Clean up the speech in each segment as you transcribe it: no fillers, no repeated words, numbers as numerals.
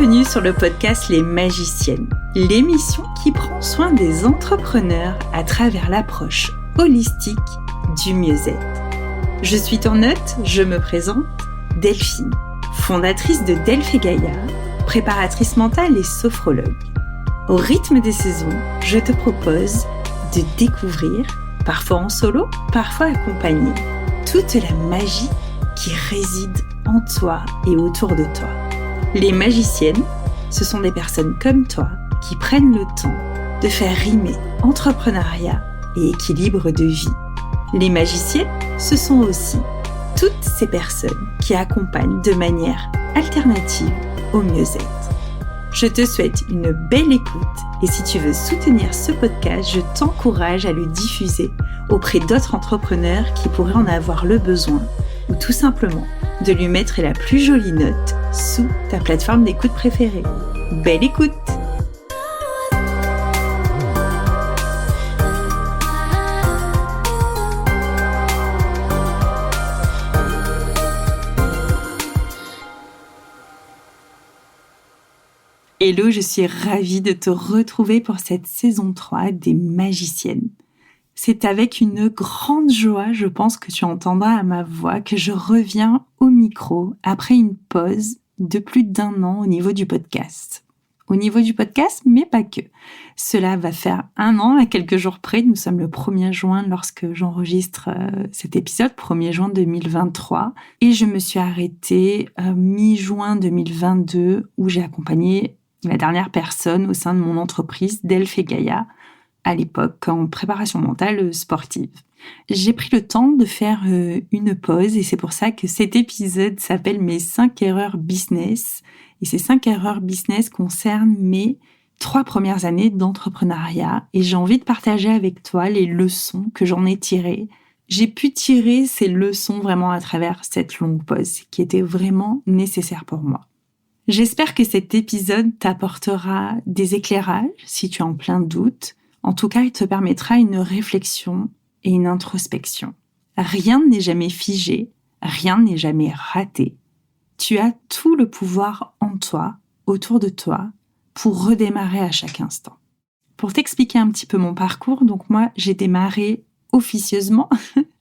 Bienvenue sur le podcast Les Magiciennes, l'émission qui prend soin des entrepreneurs à travers l'approche holistique du mieux-être. Je suis ton hôte, je me présente, Delphine, fondatrice de Delph & Gaïa, préparatrice mentale et sophrologue. Au rythme des saisons, je te propose de découvrir, parfois en solo, parfois accompagné, toute la magie qui réside en toi et autour de toi. Les magiciennes, ce sont des personnes comme toi qui prennent le temps de faire rimer entrepreneuriat et équilibre de vie. Les magiciennes, ce sont aussi toutes ces personnes qui accompagnent de manière alternative au mieux-être. Je te souhaite une belle écoute et si tu veux soutenir ce podcast, je t'encourage à le diffuser auprès d'autres entrepreneurs qui pourraient en avoir le besoin ou tout simplement de lui mettre la plus jolie note sous ta plateforme d'écoute préférée. Belle écoute! Hello, je suis ravie de te retrouver pour cette saison 3 des Magiciennes. C'est avec une grande joie, je pense que tu entendras à ma voix, que je reviens au micro après une pause de plus d'1 an au niveau du podcast. Au niveau du podcast, mais pas que. Cela va faire 1 an à quelques jours près. Nous sommes le 1er juin lorsque j'enregistre cet épisode, 1er juin 2023. Et je me suis arrêtée mi-juin 2022 où j'ai accompagné la dernière personne au sein de mon entreprise, Delph & Gaïa, à l'époque en préparation mentale sportive. J'ai pris le temps de faire une pause et c'est pour ça que cet épisode s'appelle mes 5 erreurs business. Et ces 5 erreurs business concernent mes 3 premières années d'entrepreneuriat et j'ai envie de partager avec toi les leçons que j'en ai tirées. J'ai pu tirer ces leçons vraiment à travers cette longue pause qui était vraiment nécessaire pour moi. J'espère que cet épisode t'apportera des éclairages si tu es en plein doute. En tout cas, il te permettra une réflexion et une introspection. Rien n'est jamais figé, rien n'est jamais raté. Tu as tout le pouvoir en toi, autour de toi, pour redémarrer à chaque instant. Pour t'expliquer un petit peu mon parcours, donc moi, j'ai démarré officieusement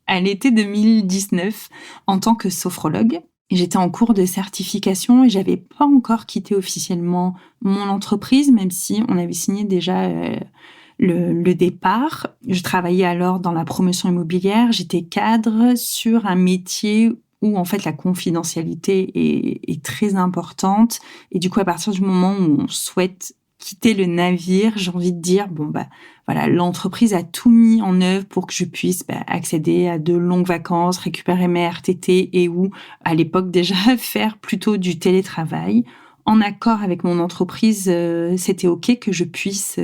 à l'été 2019 en tant que sophrologue. J'étais en cours de certification et j'avais pas encore quitté officiellement mon entreprise, même si on avait signé déjà le départ. Je travaillais alors dans la promotion immobilière. J'étais cadre sur un métier où en fait la confidentialité est très importante. Et du coup, à partir du moment où on souhaite quitter le navire, j'ai envie de dire, voilà, l'entreprise a tout mis en œuvre pour que je puisse accéder à de longues vacances, récupérer mes RTT et ou, à l'époque déjà, faire plutôt du télétravail. En accord avec mon entreprise, c'était OK que je puisse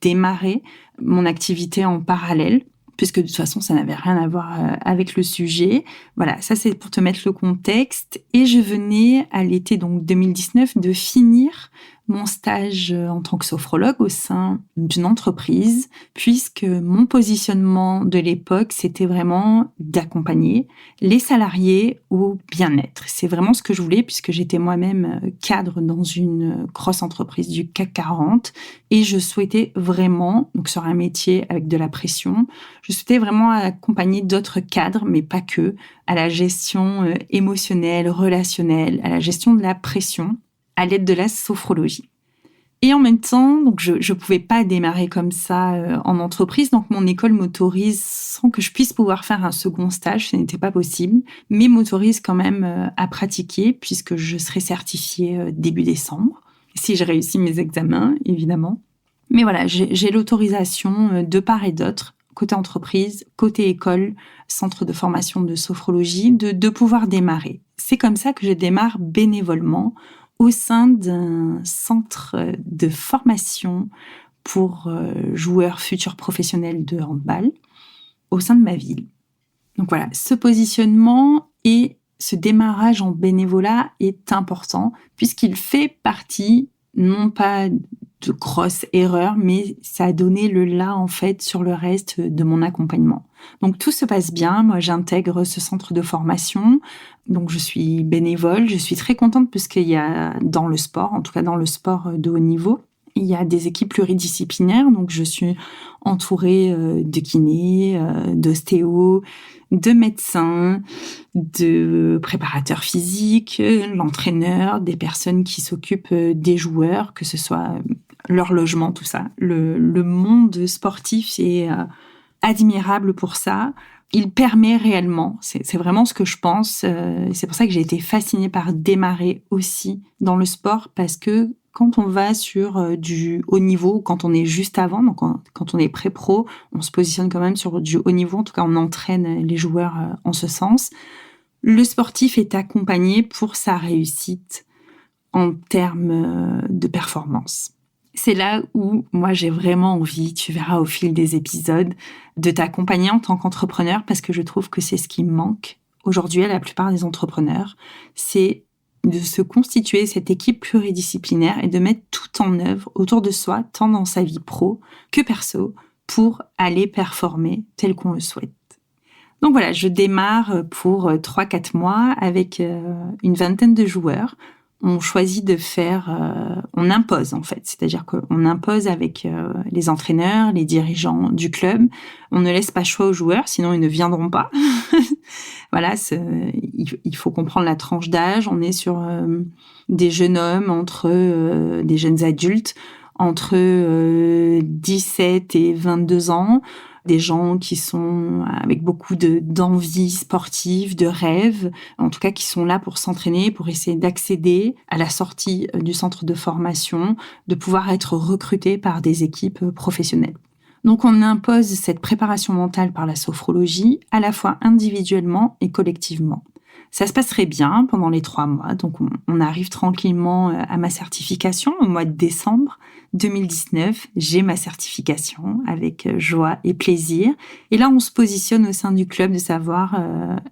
démarrer mon activité en parallèle, puisque de toute façon, ça n'avait rien à voir avec le sujet. Voilà, ça c'est pour te mettre le contexte. Et je venais à l'été donc 2019 de finir mon stage en tant que sophrologue au sein d'une entreprise, puisque mon positionnement de l'époque, c'était vraiment d'accompagner les salariés au bien-être. C'est vraiment ce que je voulais, puisque j'étais moi-même cadre dans une grosse entreprise du CAC 40, et je souhaitais vraiment, donc sur un métier avec de la pression, je souhaitais vraiment accompagner d'autres cadres, mais pas que, à la gestion émotionnelle, relationnelle, à la gestion de la pression, à l'aide de la sophrologie. Et en même temps, donc je pouvais pas démarrer comme ça en entreprise, donc mon école m'autorise, sans que je puisse pouvoir faire un second stage, ce n'était pas possible, mais m'autorise quand même à pratiquer, puisque je serai certifiée début décembre, si je réussis mes examens, évidemment. Mais voilà, j'ai l'autorisation de part et d'autre, côté entreprise, côté école, centre de formation de sophrologie, de pouvoir démarrer. C'est comme ça que je démarre bénévolement au sein d'un centre de formation pour joueurs futurs professionnels de handball au sein de ma ville. Donc voilà, ce positionnement et ce démarrage en bénévolat est important puisqu'il fait partie non pas de grosses erreurs, mais ça a donné le là, en fait, sur le reste de mon accompagnement. Donc, tout se passe bien. Moi, j'intègre ce centre de formation. Donc, je suis bénévole. Je suis très contente parce qu'il y a dans le sport, en tout cas dans le sport de haut niveau, il y a des équipes pluridisciplinaires. Donc, je suis entourée de kinés, d'ostéos, de médecins, de préparateurs physiques, l'entraîneur, des personnes qui s'occupent des joueurs, que ce soit leur logement, tout ça. Le monde sportif est admirable pour ça. Il permet réellement, c'est vraiment ce que je pense, c'est pour ça que j'ai été fascinée par démarrer aussi dans le sport, parce que quand on va sur du haut niveau, quand on est juste avant, donc quand on est pré-pro, on se positionne quand même sur du haut niveau, en tout cas on entraîne les joueurs en ce sens. Le sportif est accompagné pour sa réussite en termes de performance. C'est là où moi j'ai vraiment envie, tu verras au fil des épisodes, de t'accompagner en tant qu'entrepreneur, parce que je trouve que c'est ce qui manque aujourd'hui à la plupart des entrepreneurs, c'est de se constituer cette équipe pluridisciplinaire et de mettre tout en œuvre autour de soi, tant dans sa vie pro que perso, pour aller performer tel qu'on le souhaite. Donc voilà, je démarre pour 3-4 mois avec une vingtaine de joueurs. On choisit de faire, on impose en fait, c'est-à-dire qu'on impose avec les entraîneurs, les dirigeants du club. On ne laisse pas choix aux joueurs, sinon ils ne viendront pas. Voilà, il faut comprendre la tranche d'âge. On est sur des jeunes hommes des jeunes adultes entre 17 et 22 ans. Des gens qui sont avec beaucoup d'envie sportive, de rêve, en tout cas qui sont là pour s'entraîner, pour essayer d'accéder à la sortie du centre de formation, de pouvoir être recrutés par des équipes professionnelles. Donc on impose cette préparation mentale par la sophrologie, à la fois individuellement et collectivement. Ça se passerait bien pendant les 3 mois, donc on arrive tranquillement à ma certification au mois de décembre 2019. J'ai ma certification avec joie et plaisir. Et là, on se positionne au sein du club de savoir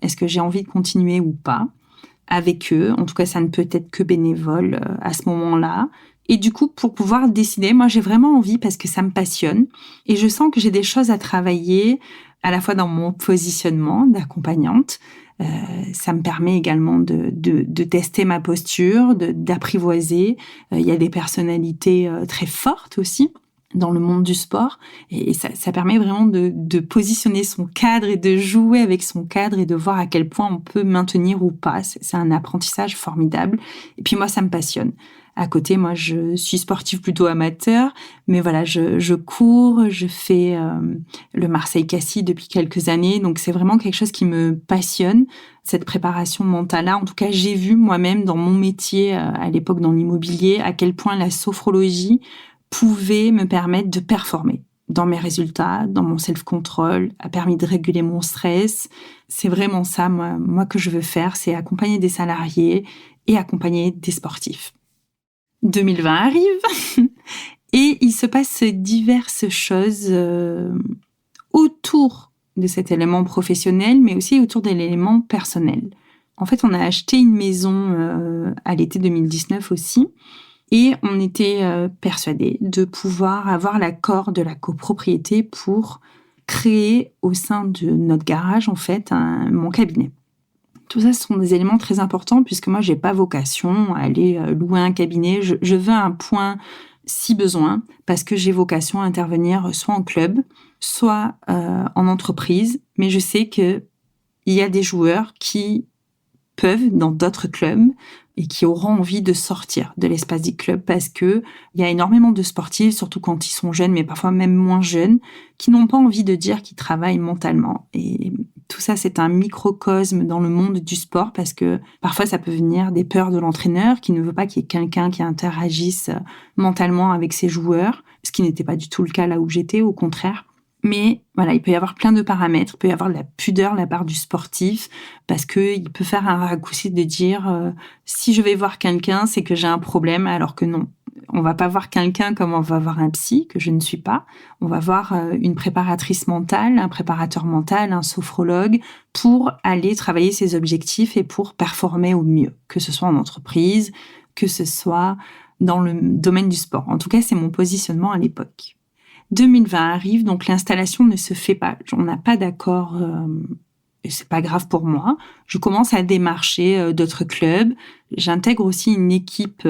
est-ce que j'ai envie de continuer ou pas avec eux. En tout cas, ça ne peut être que bénévole à ce moment-là. Et du coup, pour pouvoir décider, moi, j'ai vraiment envie parce que ça me passionne et je sens que j'ai des choses à travailler à la fois dans mon positionnement d'accompagnante. Ça me permet également de tester ma posture, d'apprivoiser. Il y a des personnalités très fortes aussi dans le monde du sport et ça permet vraiment de positionner son cadre et de jouer avec son cadre et de voir à quel point on peut maintenir ou pas. C'est un apprentissage formidable. Et puis moi, ça me passionne. À côté, moi, je suis sportive plutôt amateur, mais voilà, je cours, je fais le Marseille-Cassis depuis quelques années, donc c'est vraiment quelque chose qui me passionne, cette préparation mentale-là. En tout cas, j'ai vu moi-même dans mon métier, à l'époque dans l'immobilier, à quel point la sophrologie pouvait me permettre de performer dans mes résultats, dans mon self-control, a permis de réguler mon stress. C'est vraiment ça, moi que je veux faire, c'est accompagner des salariés et accompagner des sportifs. 2020 arrive et il se passe diverses choses autour de cet élément professionnel, mais aussi autour de l'élément personnel. En fait, on a acheté une maison à l'été 2019 aussi, et on était persuadés de pouvoir avoir l'accord de la copropriété pour créer au sein de notre garage, en fait, mon cabinet. Tout ça, ce sont des éléments très importants puisque moi, j'ai pas vocation à aller louer un cabinet. Je veux un point si besoin parce que j'ai vocation à intervenir soit en club, soit en entreprise. Mais je sais que il y a des joueurs qui peuvent dans d'autres clubs et qui auront envie de sortir de l'espace du club parce que il y a énormément de sportifs, surtout quand ils sont jeunes, mais parfois même moins jeunes, qui n'ont pas envie de dire qu'ils travaillent mentalement. Et tout ça, c'est un microcosme dans le monde du sport parce que parfois, ça peut venir des peurs de l'entraîneur qui ne veut pas qu'il y ait quelqu'un qui interagisse mentalement avec ses joueurs, ce qui n'était pas du tout le cas là où j'étais, au contraire. Mais voilà, il peut y avoir plein de paramètres. Il peut y avoir de la pudeur de la part du sportif parce que il peut faire un raccourci de dire si je vais voir quelqu'un, c'est que j'ai un problème, alors que non. On va pas voir quelqu'un comme on va voir un psy, que je ne suis pas. On va voir une préparatrice mentale, un préparateur mental, un sophrologue pour aller travailler ses objectifs et pour performer au mieux, que ce soit en entreprise, que ce soit dans le domaine du sport. En tout cas, c'est mon positionnement à l'époque. 2020 arrive, donc l'installation ne se fait pas. On n'a pas d'accord, et c'est pas grave pour moi. Je commence à démarcher d'autres clubs. J'intègre aussi une équipe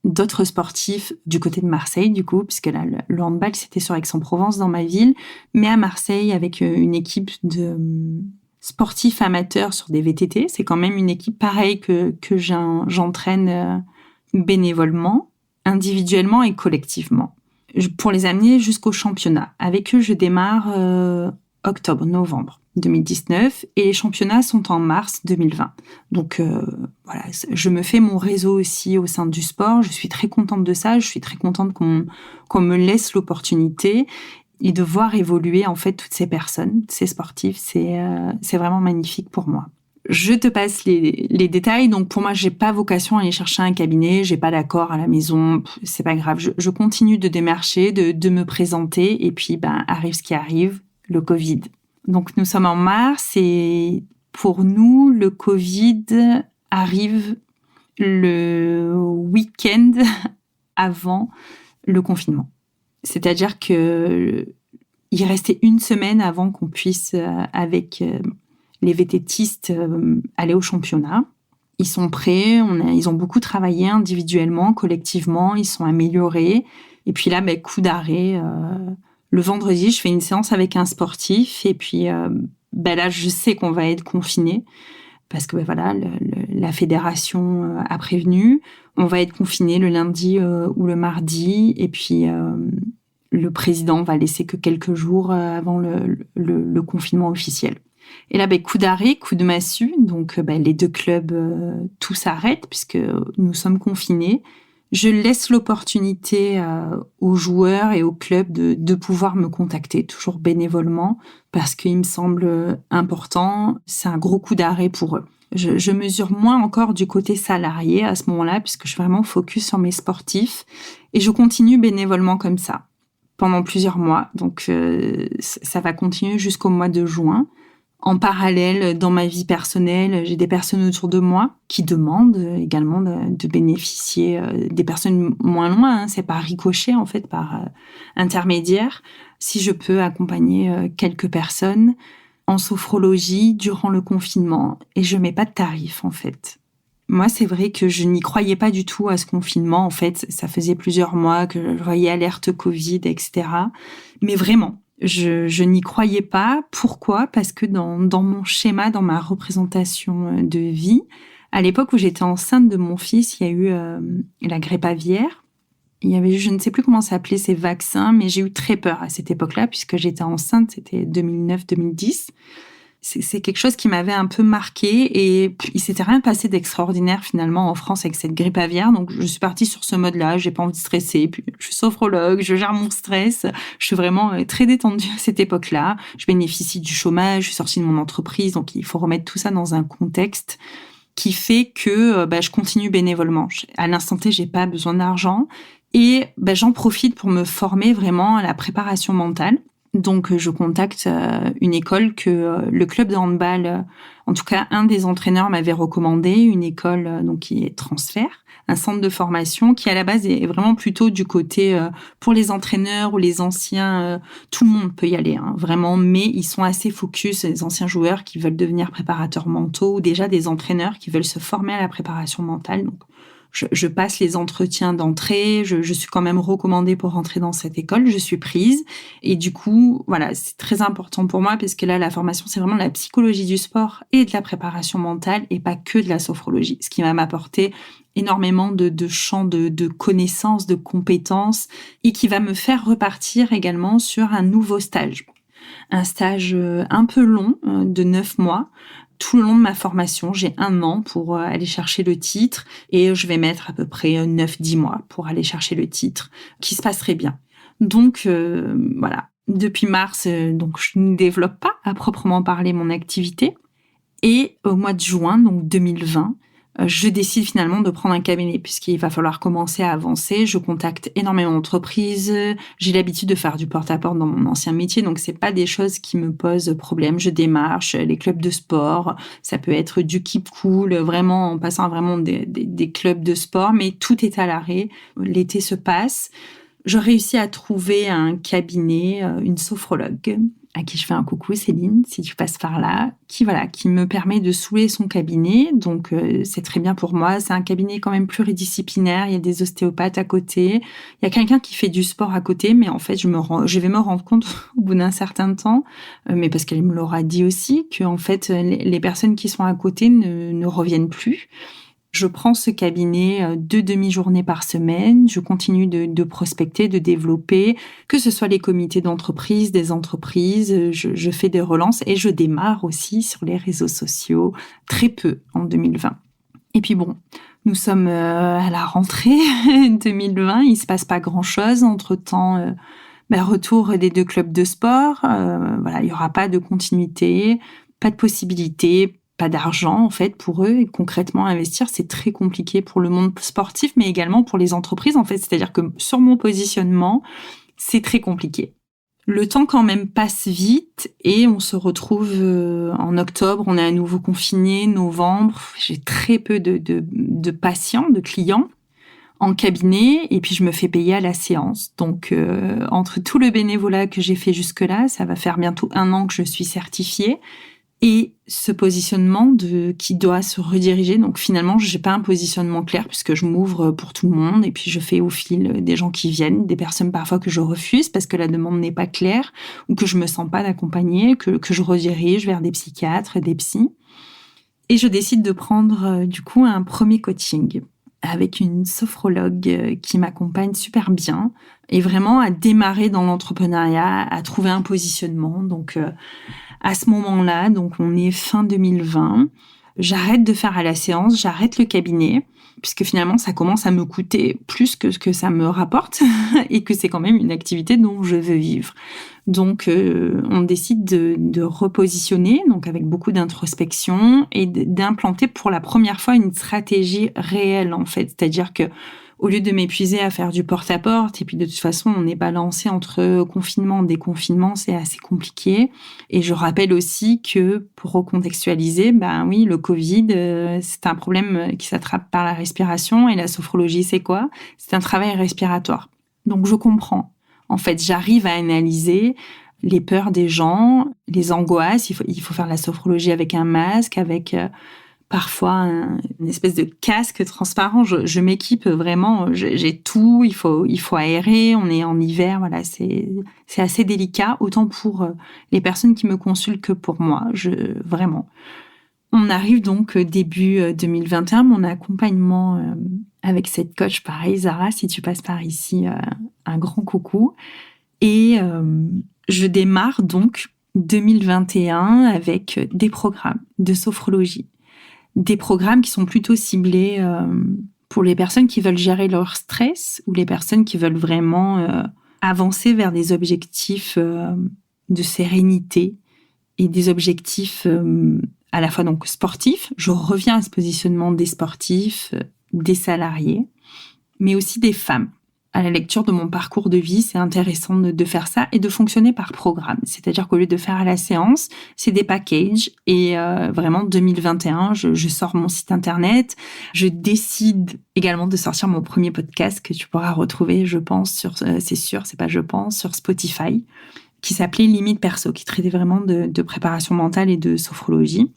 d'autres sportifs du côté de Marseille, du coup, puisque là, le handball, c'était sur Aix-en-Provence, dans ma ville, mais à Marseille, avec une équipe de sportifs amateurs sur des VTT. C'est quand même une équipe pareille que j'entraîne bénévolement, individuellement et collectivement, pour les amener jusqu'au championnat. Avec eux, je démarre octobre-novembre 2019 et les championnats sont en mars 2020. Donc voilà, je me fais mon réseau aussi au sein du sport. Je suis très contente de ça. Je suis très contente qu'on me laisse l'opportunité et de voir évoluer en fait toutes ces personnes, ces sportifs. C'est vraiment magnifique pour moi. Je te passe les détails. Donc pour moi, j'ai pas vocation à aller chercher un cabinet, j'ai pas d'accord à la maison, c'est pas grave. Je continue de démarcher, de me présenter, et puis arrive ce qui arrive, le Covid. Donc nous sommes en mars et pour nous, le Covid arrive le week-end avant le confinement. C'est-à-dire que il restait une semaine avant qu'on puisse, avec les VTTistes, aller au championnat. Ils sont prêts, ils ont beaucoup travaillé individuellement, collectivement, ils sont améliorés. Et puis là, coup d'arrêt. Le vendredi, je fais une séance avec un sportif et puis là, je sais qu'on va être confinés parce que voilà, la fédération a prévenu. On va être confinés le lundi ou le mardi et puis le président va laisser que quelques jours avant le confinement officiel. Et là, coup d'arrêt, coup de massue. Donc, les deux clubs, tout s'arrête puisque nous sommes confinés. Je laisse l'opportunité aux joueurs et aux clubs de pouvoir me contacter, toujours bénévolement, parce qu'il me semble important. C'est un gros coup d'arrêt pour eux. Je mesure moins encore du côté salarié à ce moment-là, puisque je suis vraiment focus sur mes sportifs. Et je continue bénévolement comme ça pendant plusieurs mois. Donc, ça va continuer jusqu'au mois de juin. En parallèle, dans ma vie personnelle, j'ai des personnes autour de moi qui demandent également de bénéficier des personnes moins loin. C'est par ricochet, en fait, par intermédiaire. Si je peux accompagner quelques personnes en sophrologie durant le confinement. Et je mets pas de tarif, en fait. Moi, c'est vrai que je n'y croyais pas du tout à ce confinement. En fait, ça faisait plusieurs mois que je voyais alerte Covid, etc. Mais vraiment, je n'y croyais pas. Pourquoi ? Parce que dans mon schéma, dans ma représentation de vie, à l'époque où j'étais enceinte de mon fils, il y a eu la grippe aviaire. Il y avait, je ne sais plus comment s'appelaient ces vaccins, mais j'ai eu très peur à cette époque-là, puisque j'étais enceinte, c'était 2009-2010. C'est quelque chose qui m'avait un peu marqué et il s'était rien passé d'extraordinaire finalement en France avec cette grippe aviaire. Donc je suis partie sur ce mode-là, j'ai pas envie de stresser. Puis je suis sophrologue, je gère mon stress. Je suis vraiment très détendue à cette époque-là. Je bénéficie du chômage, je suis sortie de mon entreprise, donc il faut remettre tout ça dans un contexte qui fait que je continue bénévolement. À l'instant T, j'ai pas besoin d'argent et j'en profite pour me former vraiment à la préparation mentale. Donc, je contacte une école que le club de handball, en tout cas, un des entraîneurs m'avait recommandé, une école donc qui est Transfert, un centre de formation qui, à la base, est vraiment plutôt du côté pour les entraîneurs ou les anciens. Tout le monde peut y aller, hein, vraiment, mais ils sont assez focus, les anciens joueurs qui veulent devenir préparateurs mentaux ou déjà des entraîneurs qui veulent se former à la préparation mentale. Donc, je passe les entretiens d'entrée, je suis quand même recommandée pour rentrer dans cette école, je suis prise. Et du coup, voilà, c'est très important pour moi parce que là, la formation, c'est vraiment de la psychologie du sport et de la préparation mentale et pas que de la sophrologie. Ce qui va m'apporter énormément de champs de connaissances, de compétences et qui va me faire repartir également sur un nouveau stage. Un stage un peu long, de 9 mois, tout le long de ma formation, j'ai 1 an pour aller chercher le titre et je vais mettre à peu près 9-10 mois pour aller chercher le titre, qui se passerait bien. Donc, voilà. Depuis mars, donc je ne développe pas à proprement parler mon activité. Et au mois de juin, donc 2020, je décide finalement de prendre un cabinet puisqu'il va falloir commencer à avancer. Je contacte énormément d'entreprises. J'ai l'habitude de faire du porte-à-porte dans mon ancien métier, donc c'est pas des choses qui me posent problème. Je démarche les clubs de sport. Ça peut être du Keep Cool, vraiment en passant à vraiment des clubs de sport, mais tout est à l'arrêt. L'été se passe. Je réussis à trouver un cabinet, une sophrologue, à qui je fais un coucou, Céline, si tu passes par là, qui me permet de sous-louer son cabinet. Donc, c'est très bien pour moi. C'est un cabinet quand même pluridisciplinaire. Il y a des ostéopathes à côté. Il y a quelqu'un qui fait du sport à côté, mais en fait, je vais me rendre compte au bout d'un certain temps, mais parce qu'elle me l'aura dit aussi, que en fait, les personnes qui sont à côté ne reviennent plus. Je prends ce cabinet 2 demi-journées par semaine. Je continue de prospecter, de développer, que ce soit les comités d'entreprise, des entreprises. Je fais des relances et je démarre aussi sur les réseaux sociaux, très peu en 2020. Et puis bon, nous sommes à la rentrée 2020. Il se passe pas grand-chose. Entre-temps, retour des 2 clubs de sport. Il y aura pas de continuité, pas de possibilité, pas d'argent en fait pour eux, et concrètement investir c'est très compliqué pour le monde sportif mais également pour les entreprises en fait, c'est-à-dire que sur mon positionnement c'est très compliqué. Le temps quand même passe vite et on se retrouve en octobre, on est à nouveau confiné, novembre, j'ai très peu de patients, de clients en cabinet et puis je me fais payer à la séance. Donc entre tout le bénévolat que j'ai fait jusque-là, ça va faire bientôt 1 an que je suis certifiée. Et ce positionnement qui doit se rediriger. Donc finalement, j'ai pas un positionnement clair puisque je m'ouvre pour tout le monde et puis je fais au fil des gens qui viennent, des personnes parfois que je refuse parce que la demande n'est pas claire ou que je me sens pas d'accompagner, que je redirige vers des psychiatres, des psys. Et je décide de prendre du coup un premier coaching avec une sophrologue qui m'accompagne super bien et vraiment à démarrer dans l'entrepreneuriat, à trouver un positionnement. Donc à ce moment-là, donc on est fin 2020, j'arrête de faire à la séance, j'arrête le cabinet, puisque finalement ça commence à me coûter plus que ce que ça me rapporte et que c'est quand même une activité dont je veux vivre. Donc on décide de repositionner, donc avec beaucoup d'introspection et d'implanter pour la première fois une stratégie réelle en fait, c'est-à-dire que au lieu de m'épuiser à faire du porte-à-porte, et puis de toute façon, on est balancé entre confinement, déconfinement, c'est assez compliqué. Et je rappelle aussi que, pour recontextualiser, oui, le Covid, c'est un problème qui s'attrape par la respiration, et la sophrologie, c'est quoi? C'est un travail respiratoire. Donc, je comprends. En fait, j'arrive à analyser les peurs des gens, les angoisses. Il faut faire la sophrologie avec un masque, avec parfois une espèce de casque transparent. Je m'équipe vraiment, j'ai tout, il faut aérer, on est en hiver, voilà, c'est assez délicat, autant pour les personnes qui me consultent que pour moi, vraiment. On arrive donc début 2021, mon accompagnement avec cette coach, pareil, Zara, si tu passes par ici, un grand coucou. Et je démarre donc 2021 avec des programmes de sophrologie. Des programmes qui sont plutôt ciblés pour les personnes qui veulent gérer leur stress ou les personnes qui veulent vraiment avancer vers des objectifs de sérénité et des objectifs à la fois donc sportifs. Je reviens à ce positionnement des sportifs, des salariés, mais aussi des femmes. À la lecture de mon parcours de vie, c'est intéressant de faire ça et de fonctionner par programme. C'est-à-dire qu'au lieu de faire à la séance, c'est des packages. Et vraiment, 2021, je sors mon site internet. Je décide également de sortir mon premier podcast que tu pourras retrouver, je pense, sur Spotify, qui s'appelait Limite Perso, qui traitait vraiment de préparation mentale et de sophrologie.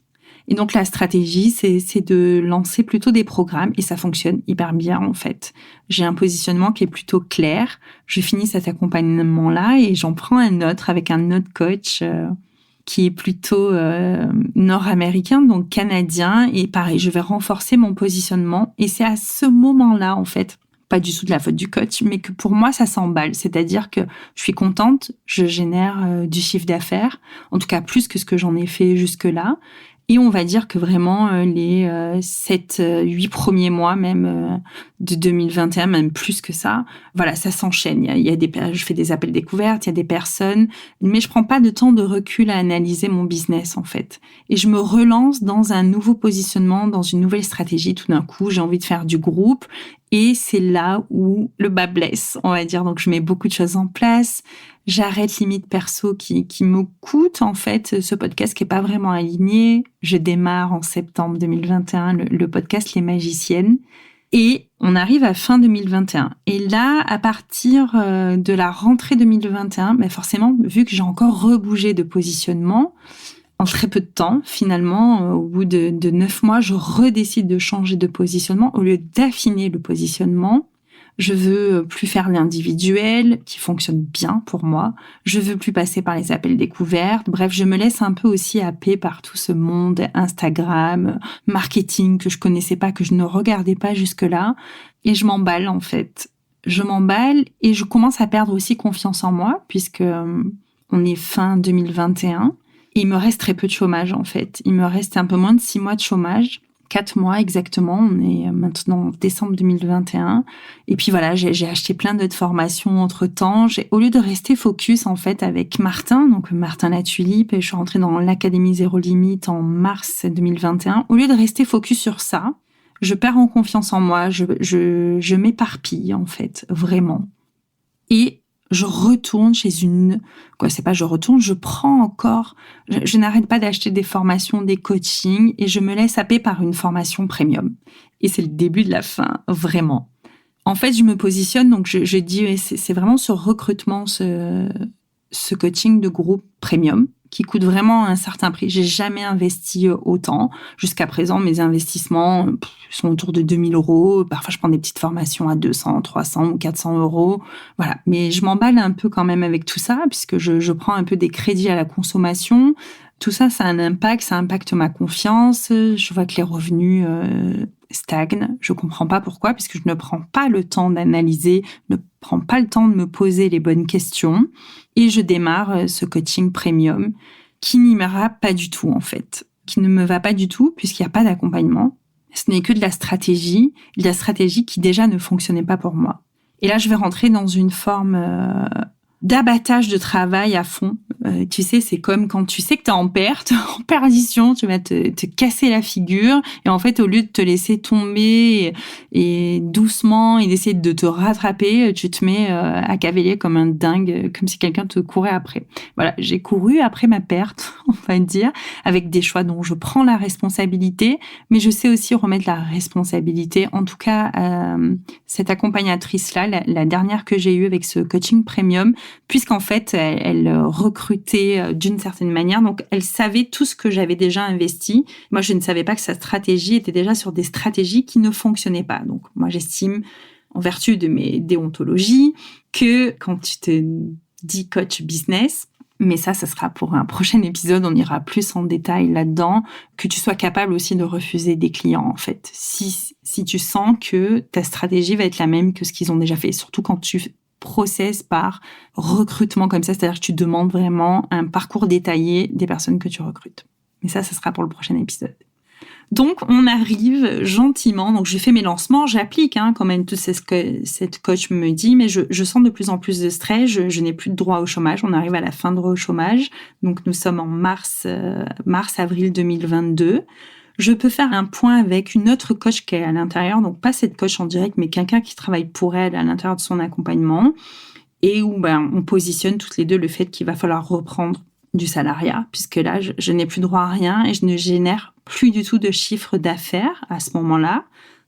Et donc, la stratégie, c'est de lancer plutôt des programmes et ça fonctionne hyper bien, en fait. J'ai un positionnement qui est plutôt clair. Je finis cet accompagnement-là et j'en prends un autre avec un autre coach qui est plutôt nord-américain, donc canadien. Et pareil, je vais renforcer mon positionnement. Et c'est à ce moment-là, en fait, pas du tout de la faute du coach, mais que pour moi, ça s'emballe. C'est-à-dire que je suis contente, je génère du chiffre d'affaires, en tout cas plus que ce que j'en ai fait jusque-là. Et on va dire que vraiment les 7, 8 premiers mois même de 2021, même plus que ça, voilà, ça s'enchaîne. Il y a je fais des appels découvertes, il y a des personnes, mais je prends pas de temps de recul à analyser mon business en fait. Et je me relance dans un nouveau positionnement, dans une nouvelle stratégie. Tout d'un coup, j'ai envie de faire du groupe et c'est là où le bas blesse, on va dire. Donc je mets beaucoup de choses en place. J'arrête limite perso qui me coûte en fait ce podcast qui est pas vraiment aligné. Je démarre en septembre 2021 le podcast Les Magiciennes et on arrive à fin 2021. Et là, à partir de la rentrée 2021, ben forcément, vu que j'ai encore rebougé de positionnement, en très peu de temps, finalement, au bout de 9 mois, je redécide de changer de positionnement au lieu d'affiner le positionnement. Je veux plus faire l'individuel, qui fonctionne bien pour moi. Je veux plus passer par les appels découvertes. Bref, je me laisse un peu aussi happer par tout ce monde Instagram, marketing que je connaissais pas, que je ne regardais pas jusque-là. Et je m'emballe, en fait. Je m'emballe et je commence à perdre aussi confiance en moi, puisque on est fin 2021. Et il me reste très peu de chômage, en fait. Il me reste un peu moins de 6 mois de chômage. 4 mois exactement, on est maintenant en décembre 2021. Et puis voilà, j'ai acheté plein d'autres formations entre-temps. Au lieu de rester focus en fait avec Martin, donc Martin Latulipe, et je suis rentrée dans l'Académie Zéro Limite en mars 2021. Au lieu de rester focus sur ça, je perds en confiance en moi, je m'éparpille en fait, vraiment. Et je retourne chez je prends encore, je n'arrête pas d'acheter des formations, des coachings et je me laisse happer par une formation premium. Et c'est le début de la fin, vraiment. En fait, je me positionne, donc je dis, c'est vraiment ce recrutement, ce coaching de groupe premium qui coûte vraiment un certain prix. J'ai jamais investi autant. Jusqu'à présent, mes investissements sont autour de 2 000 €. Parfois, je prends des petites formations à 200, 300 ou 400 €. Voilà. Mais je m'emballe un peu quand même avec tout ça, puisque je prends un peu des crédits à la consommation. Tout ça, ça a un impact, ça impacte ma confiance. Je vois que les revenus stagnent. Je comprends pas pourquoi, puisque je ne prends pas le temps d'analyser, ne prends pas le temps de me poser les bonnes questions. Et je démarre ce coaching premium qui n'y m'ira pas du tout, en fait. Qui ne me va pas du tout, puisqu'il n'y a pas d'accompagnement. Ce n'est que de la stratégie qui déjà ne fonctionnait pas pour moi. Et là, je vais rentrer dans une forme d'abattage de travail à fond. Tu sais, c'est comme quand tu sais que t'es en perte, en perdition, tu vas te casser la figure. Et en fait, au lieu de te laisser tomber et doucement et d'essayer de te rattraper, tu te mets à cavaler comme un dingue, comme si quelqu'un te courait après. Voilà, j'ai couru après ma perte, on va dire, avec des choix dont je prends la responsabilité, mais je sais aussi remettre la responsabilité. En tout cas, cette accompagnatrice-là, la dernière que j'ai eue avec ce coaching premium, puisqu'en fait, elle recrutait d'une certaine manière. Donc, elle savait tout ce que j'avais déjà investi. Moi, je ne savais pas que sa stratégie était déjà sur des stratégies qui ne fonctionnaient pas. Donc, moi, j'estime, en vertu de mes déontologies, que quand tu te dis coach business, mais ça sera pour un prochain épisode, on ira plus en détail là-dedans, que tu sois capable aussi de refuser des clients, en fait. Si tu sens que ta stratégie va être la même que ce qu'ils ont déjà fait, surtout quand tu process par recrutement comme ça, c'est-à-dire que tu demandes vraiment un parcours détaillé des personnes que tu recrutes. Mais ça sera pour le prochain épisode. Donc, on arrive gentiment. Donc, je fais mes lancements, j'applique quand même tout ce que cette coach me dit, mais je sens de plus en plus de stress. Je n'ai plus de droit au chômage. On arrive à la fin de droit au chômage. Donc, nous sommes en mars-avril 2022. Je peux faire un point avec une autre coach qui est à l'intérieur, donc pas cette coach en direct, mais quelqu'un qui travaille pour elle à l'intérieur de son accompagnement, et où on positionne toutes les deux le fait qu'il va falloir reprendre du salariat, puisque là, je n'ai plus droit à rien et je ne génère plus du tout de chiffre d'affaires à ce moment-là,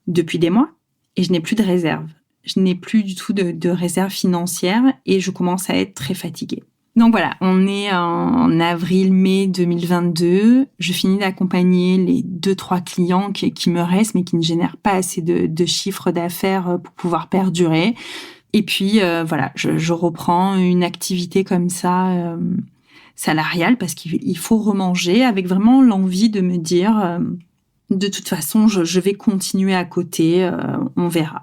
depuis des mois, et je n'ai plus de réserve. Je n'ai plus du tout de réserve financière et je commence à être très fatiguée. Donc voilà, on est en avril-mai 2022. Je finis d'accompagner les 2-3 clients qui me restent, mais qui ne génèrent pas assez de chiffre d'affaires pour pouvoir perdurer. Et puis voilà, je reprends une activité comme ça, salariale, parce qu'il faut remanger, avec vraiment l'envie de me dire, de toute façon, je vais continuer à côté, on verra.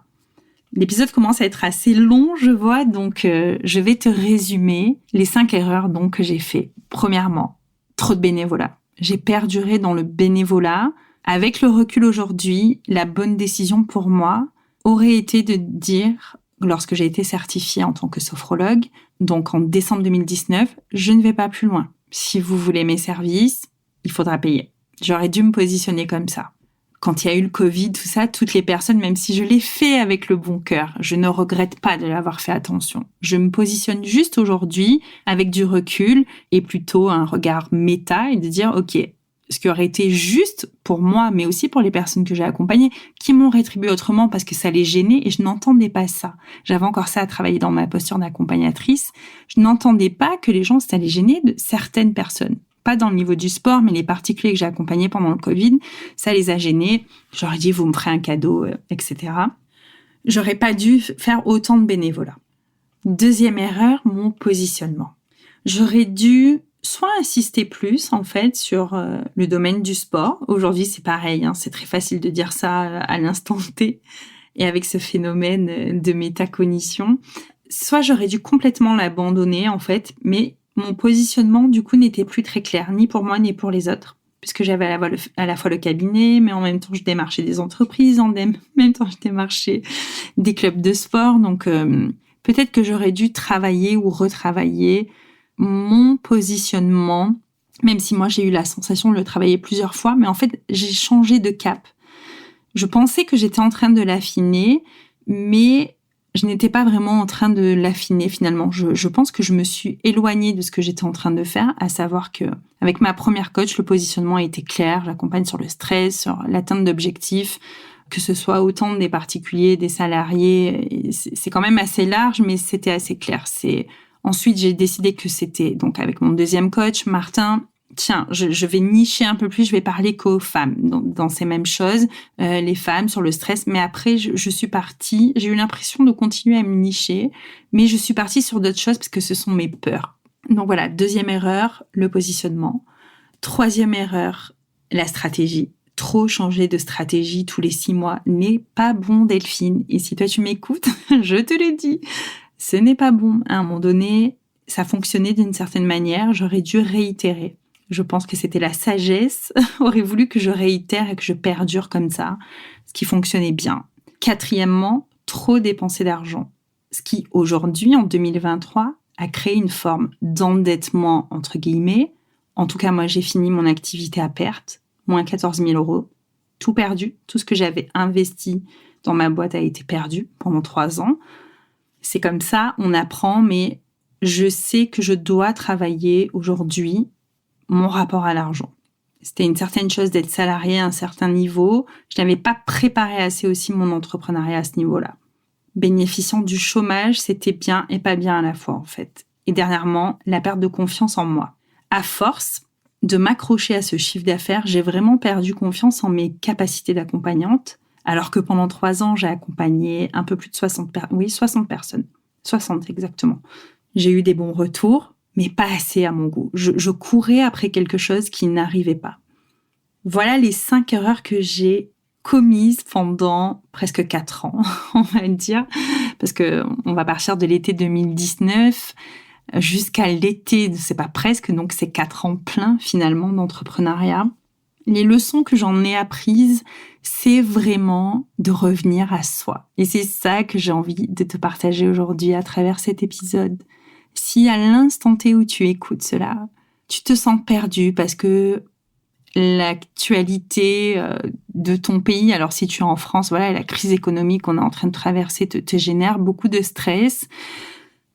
L'épisode commence à être assez long, je vois, donc je vais te résumer les 5 erreurs donc que j'ai fait. Premièrement, trop de bénévolat. J'ai perduré dans le bénévolat. Avec le recul aujourd'hui, la bonne décision pour moi aurait été de dire, lorsque j'ai été certifiée en tant que sophrologue, donc en décembre 2019, je ne vais pas plus loin. Si vous voulez mes services, il faudra payer. J'aurais dû me positionner comme ça. Quand il y a eu le Covid, tout ça, toutes les personnes, même si je l'ai fait avec le bon cœur, je ne regrette pas de l'avoir fait attention. Je me positionne juste aujourd'hui avec du recul et plutôt un regard méta et de dire, OK, ce qui aurait été juste pour moi, mais aussi pour les personnes que j'ai accompagnées, qui m'ont rétribué autrement parce que ça les gênait et je n'entendais pas ça. J'avais encore ça à travailler dans ma posture d'accompagnatrice. Je n'entendais pas que les gens, ça les gênait de certaines personnes. Pas dans le niveau du sport, mais les particuliers que j'ai accompagnés pendant le Covid, ça les a gênés. J'aurais dit, vous me ferez un cadeau, etc. J'aurais pas dû faire autant de bénévolat. Deuxième erreur, mon positionnement. J'aurais dû soit insister plus, en fait, sur le domaine du sport. Aujourd'hui, c'est pareil, c'est très facile de dire ça à l'instant T. Et avec ce phénomène de métacognition, soit j'aurais dû complètement l'abandonner, en fait, mais mon positionnement, du coup, n'était plus très clair, ni pour moi, ni pour les autres. Puisque j'avais à la fois le cabinet, mais en même temps, je démarchais des entreprises, en même temps, je démarchais des clubs de sport. Donc, peut-être que j'aurais dû travailler ou retravailler mon positionnement, même si moi, j'ai eu la sensation de le travailler plusieurs fois, mais en fait, j'ai changé de cap. Je pensais que j'étais en train de l'affiner, mais je n'étais pas vraiment en train de l'affiner finalement. Je pense que je me suis éloignée de ce que j'étais en train de faire, à savoir que avec ma première coach, le positionnement était clair. J'accompagne sur le stress, sur l'atteinte d'objectifs, que ce soit autant des particuliers, des salariés. C'est quand même assez large, mais c'était assez clair. Ensuite, j'ai décidé que c'était donc avec mon deuxième coach, Martin. Tiens, je vais nicher un peu plus, je vais parler qu'aux femmes dans ces mêmes choses, les femmes sur le stress. Mais après, je suis partie, j'ai eu l'impression de continuer à me nicher, mais je suis partie sur d'autres choses parce que ce sont mes peurs. Donc voilà, deuxième erreur, le positionnement. Troisième erreur, la stratégie. Trop changer de stratégie tous les 6 mois n'est pas bon, Delphine. Et si toi tu m'écoutes, je te le dis, ce n'est pas bon. À un moment donné, ça fonctionnait d'une certaine manière, j'aurais dû réitérer. Je pense que c'était la sagesse, aurait voulu que je réitère et que je perdure comme ça, ce qui fonctionnait bien. Quatrièmement, trop dépenser d'argent. Ce qui, aujourd'hui, en 2023, a créé une forme d'endettement, entre guillemets. En tout cas, moi, j'ai fini mon activité à perte, moins 14 000 €. Tout perdu, tout ce que j'avais investi dans ma boîte a été perdu pendant 3 ans. C'est comme ça, on apprend, mais je sais que je dois travailler aujourd'hui mon rapport à l'argent. C'était une certaine chose d'être salarié à un certain niveau. Je n'avais pas préparé assez aussi mon entrepreneuriat à ce niveau-là. Bénéficiant du chômage, c'était bien et pas bien à la fois, en fait. Et dernièrement, la perte de confiance en moi. À force de m'accrocher à ce chiffre d'affaires, j'ai vraiment perdu confiance en mes capacités d'accompagnante, alors que pendant 3 ans, j'ai accompagné un peu plus de 60 personnes. 60 exactement. J'ai eu des bons retours, mais pas assez à mon goût. Je courais après quelque chose qui n'arrivait pas. Voilà les 5 erreurs que j'ai commises pendant presque 4 ans, on va dire, parce que on va partir de l'été 2019 jusqu'à l'été, c'est pas presque, donc c'est 4 ans pleins finalement d'entrepreneuriat. Les leçons que j'en ai apprises, c'est vraiment de revenir à soi. Et c'est ça que j'ai envie de te partager aujourd'hui à travers cet épisode. Si à l'instant T où tu écoutes cela, tu te sens perdu parce que l'actualité de ton pays, alors si tu es en France, voilà, la crise économique qu'on est en train de traverser te génère beaucoup de stress.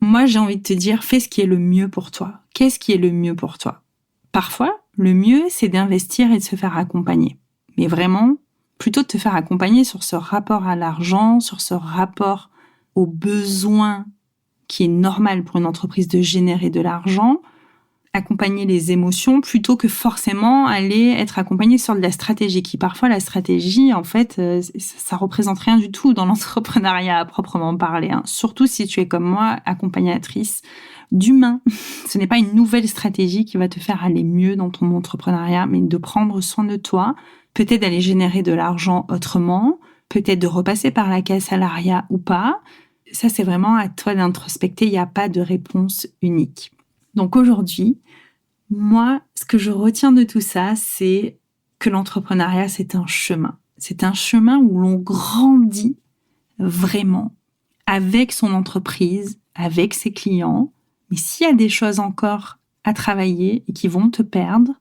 Moi, j'ai envie de te dire, fais ce qui est le mieux pour toi. Qu'est-ce qui est le mieux pour toi ? Parfois, le mieux, c'est d'investir et de se faire accompagner. Mais vraiment, plutôt de te faire accompagner sur ce rapport à l'argent, sur ce rapport aux besoins qui est normal pour une entreprise de générer de l'argent, accompagner les émotions plutôt que forcément aller être accompagné sur de la stratégie, qui parfois la stratégie, en fait, ça représente rien du tout dans l'entrepreneuriat à proprement parler, Surtout si tu es comme moi, accompagnatrice d'humains. Ce n'est pas une nouvelle stratégie qui va te faire aller mieux dans ton entrepreneuriat, mais de prendre soin de toi, peut-être d'aller générer de l'argent autrement, peut-être de repasser par la case salariat ou pas. Ça, c'est vraiment à toi d'introspecter, il n'y a pas de réponse unique. Donc aujourd'hui, Moi, ce que je retiens de tout ça, c'est que l'entrepreneuriat, c'est un chemin. C'est un chemin où l'on grandit vraiment avec son entreprise, avec ses clients. Mais s'il y a des choses encore à travailler et qui vont te perdre,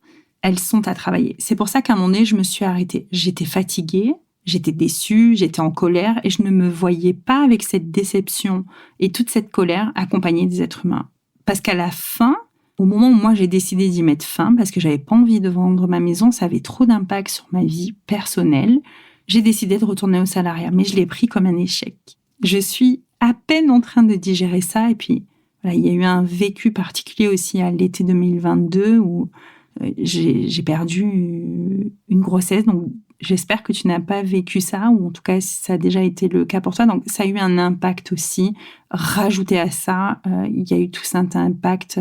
elles sont à travailler. C'est pour ça qu'à un moment donné, je me suis arrêtée. J'étais fatiguée, j'étais déçue, j'étais en colère et je ne me voyais pas avec cette déception et toute cette colère accompagner des êtres humains. Parce qu'à la fin, au moment où moi j'ai décidé d'y mettre fin, parce que j'avais pas envie de vendre ma maison, ça avait trop d'impact sur ma vie personnelle, j'ai décidé de retourner au salariat, mais je l'ai pris comme un échec. Je suis à peine en train de digérer ça et puis voilà, il y a eu un vécu particulier aussi à l'été 2022 où j'ai perdu une grossesse, donc j'espère que tu n'as pas vécu ça, ou en tout cas ça a déjà été le cas pour toi. Donc ça a eu un impact aussi. Rajouté à ça, il y a eu tout cet impact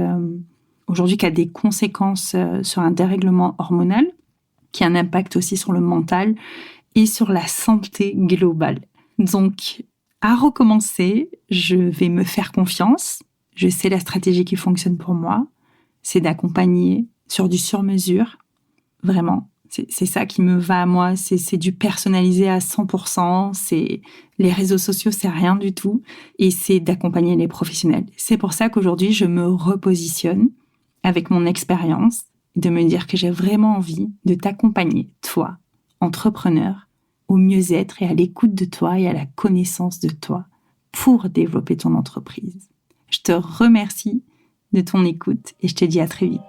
aujourd'hui qui a des conséquences sur un dérèglement hormonal, qui a un impact aussi sur le mental et sur la santé globale. Donc à recommencer, je vais me faire confiance. Je sais la stratégie qui fonctionne pour moi, c'est d'accompagner sur du sur-mesure, vraiment. C'est ça qui me va à moi, c'est du personnalisé à 100%, c'est les réseaux sociaux, c'est rien du tout, et c'est d'accompagner les professionnels. C'est pour ça qu'aujourd'hui, je me repositionne avec mon expérience, de me dire que j'ai vraiment envie de t'accompagner, toi, entrepreneur, au mieux-être et à l'écoute de toi et à la connaissance de toi pour développer ton entreprise. Je te remercie de ton écoute et je te dis à très vite.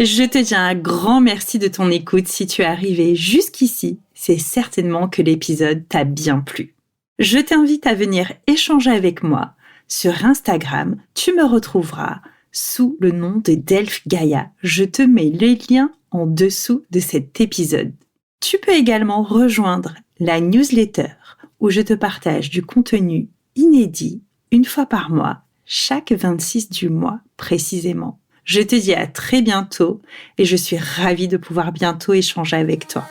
Je te dis un grand merci de ton écoute. Si tu es arrivé jusqu'ici, c'est certainement que l'épisode t'a bien plu. Je t'invite à venir échanger avec moi sur Instagram. Tu me retrouveras sous le nom de Delph Gaïa. Je te mets les liens en dessous de cet épisode. Tu peux également rejoindre la newsletter où je te partage du contenu inédit une fois par mois, chaque 26 du mois précisément. Je te dis à très bientôt et je suis ravie de pouvoir bientôt échanger avec toi.